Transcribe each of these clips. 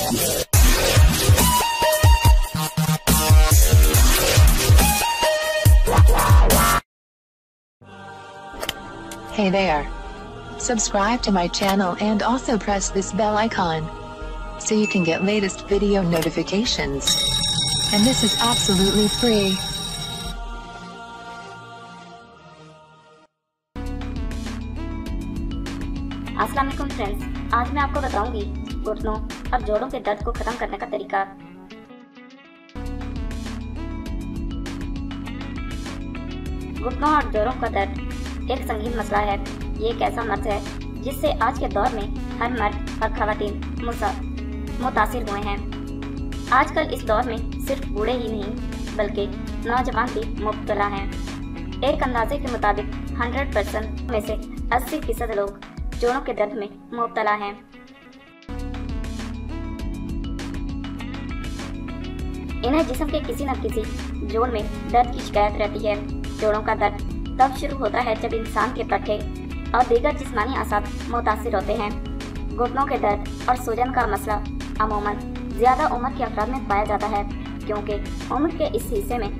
Hey there. Subscribe to my channel and also press this bell icon so you can get latest video notifications. And this is absolutely free. अस्सलाम वालेकुम friends, आज मैं आपको बताऊंगी घुटनों और जोड़ों के दर्द को खत्म करने का तरीका। घुटनों और जोड़ों का दर्द एक संगीन मसला है। ये एक ऐसा मर्ज है जिससे आज के दौर में हर मर्द और खवातीन मुतासिर हुए हैं। आजकल इस दौर में सिर्फ बूढ़े ही नहीं बल्कि नौजवान भी मुब्तला हैं। एक अंदाजे के मुताबिक 100% में से 80% लोग जोड़ों के दर्द में मुब्तला हैं। इन्हें जिस्म के किसी न किसी जोड़ में दर्द की शिकायत रहती है। जोड़ों का दर्द तब शुरू होता है जब इंसान के पट्टे और दीगर जिस्मानी आसाब मुतासिर होते हैं। घुटनों के दर्द और सूजन का मसला अमूमन ज्यादा उम्र के अफराद में पाया जाता है, क्योंकि उम्र के इस हिस्से में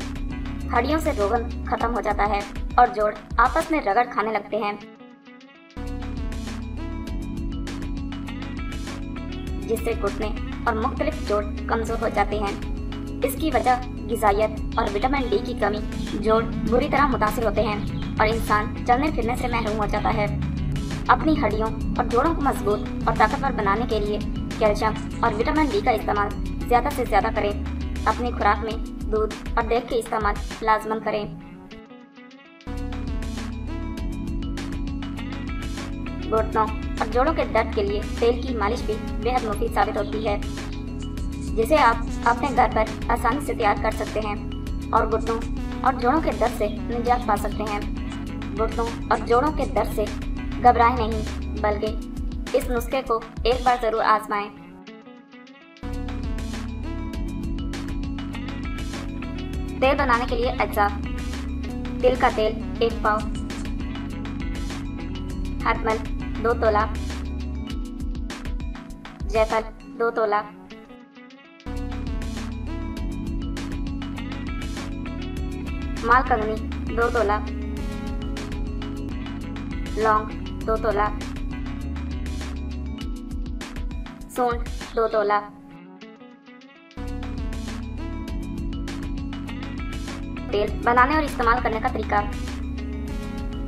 हड्डियों से रोगन खत्म हो जाता है और जोड़ आपस में रगड़ खाने लगते हैं, जिससे घुटने और मुख्तलिफ जोड़ कमजोर हो जाते हैं। इसकी वजह ग़िज़ाइयत और विटामिन डी की कमी, जोड़ बुरी तरह मुतासिर होते हैं और इंसान चलने फिरने से महरूम हो जाता है। अपनी हड्डियों और जोड़ों को मजबूत और ताकतवर बनाने के लिए कैल्शियम और विटामिन डी का इस्तेमाल ज़्यादा से ज़्यादा करें। अपनी खुराक में दूध और देग के इस्तेमाल लाजमन करें। घुटनों और जोड़ों के दर्द के लिए तेल की मालिश भी बेहद मुफीद साबित होती है, जिसे आप अपने घर पर आसानी से तैयार कर सकते हैं और घुटनों और जोड़ों के दर्द से निजात पा सकते हैं। घुटनों और जोड़ों के दर्द से घबराएं नहीं, बल्कि इस नुस्खे को एक बार जरूर आजमाएं। तेल बनाने के लिए अज्जा: तिल का तेल 1 पाव, हरमल 2 तोला, जायफल 2 तोला, मालकंगनी 2 तोला, लौंग 2 तोला, सूंड 2 तोला। तेल बनाने और इस्तेमाल करने का तरीका: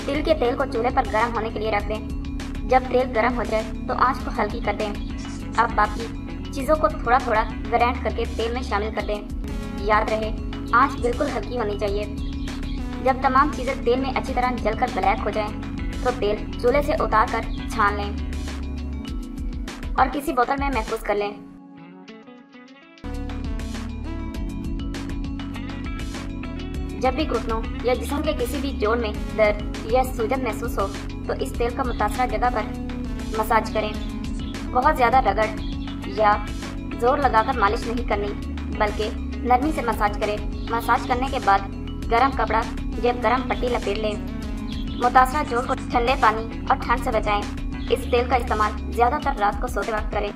तिल के तेल को चूल्हे पर गर्म होने के लिए रख दें। जब तेल गर्म हो जाए तो आंच को हल्की कर दें। अब बाकी चीज़ों को थोड़ा थोड़ा ग्राइंड करके तेल में शामिल कर दें। याद रहे, आंच बिल्कुल हल्की होनी चाहिए। जब तमाम चीज़ें तेल में अच्छी तरह जलकर ब्लैक हो जाएं, तो तेल चूल्हे से उतार कर छान लें और किसी बोतल में महफूज कर लें। जब भी घुटनों या जिस्म के किसी भी जोड़ में दर्द या सूजन महसूस हो तो इस तेल का मुतासरा जगह पर मसाज करें। बहुत ज़्यादा रगड़ या जोर लगाकर मालिश नहीं करनी, बल्कि नरमी से मसाज करें। मसाज करने के बाद गरम कपड़ा या गरम पट्टी लपेट लें। मुतासरा जोड़ को ठंडे पानी और ठंड से बचाएं। इस तेल का इस्तेमाल ज़्यादातर रात को सोते वक्त करें।